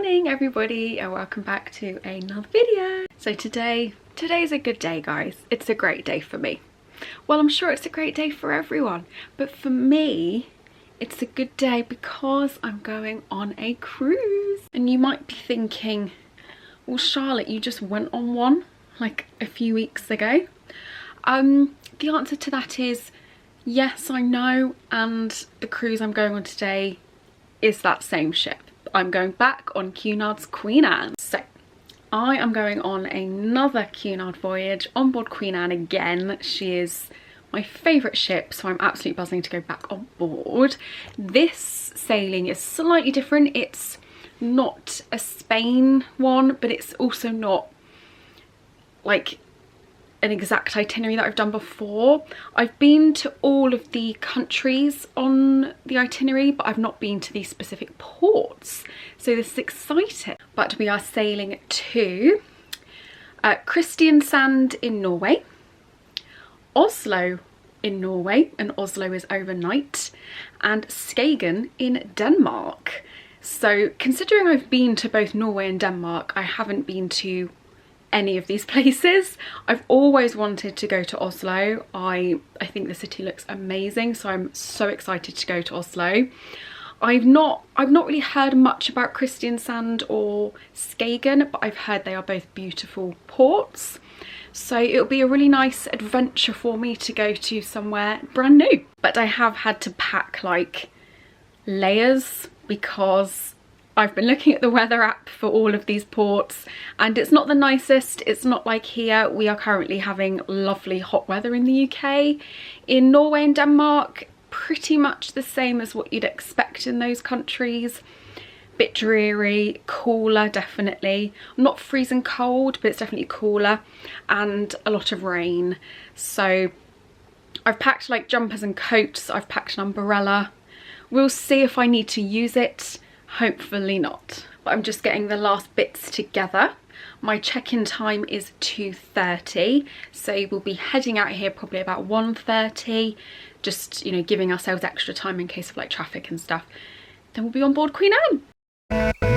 morning everybody and welcome back to another video. So today's a good day, guys. It's a great day for me. Well, I'm sure it's a great day for everyone, but for me it's a good day because I'm going on a cruise. And you might be thinking, well Charlotte, you just went on one like a few weeks ago. The answer to that is yes, I know, and the cruise I'm going on today is that same ship. I'm going back on Cunard's Queen Anne. So I am going on another Cunard voyage on board Queen Anne again. She is my favourite ship, so I'm absolutely buzzing to go back on board. This sailing is slightly different. It's not a Spain one, but it's also not like an exact itinerary that I've done before. I've been to all of the countries on the itinerary, but I've not been to these specific ports, so this is exciting. But we are sailing to Kristiansand in Norway, Oslo in Norway, and Oslo is overnight, and Skagen in Denmark. So considering I've been to both Norway and Denmark, I haven't been to any of these places. I've always wanted to go to Oslo. I think the city looks amazing, so I'm so excited to go to Oslo. I've not really heard much about Kristiansand or Skagen, but I've heard they are both beautiful ports. So it'll be a really nice adventure for me to go to somewhere brand new. But I have had to pack like layers because I've been looking at the weather app for all of these ports and it's not the nicest. It's not like here. We are currently having lovely hot weather in the UK. In Norway and Denmark, pretty much the same as what you'd expect in those countries. Bit dreary, cooler definitely. Not freezing cold, but it's definitely cooler, and a lot of rain. So I've packed like jumpers and coats. I've packed an umbrella. We'll see if I need to use it. Hopefully not. But I'm just getting the last bits together. My check-in time is 2:30, so we'll be heading out here probably about 1:30, just, you know, giving ourselves extra time in case of like traffic and stuff. Then we'll be on board Queen Anne.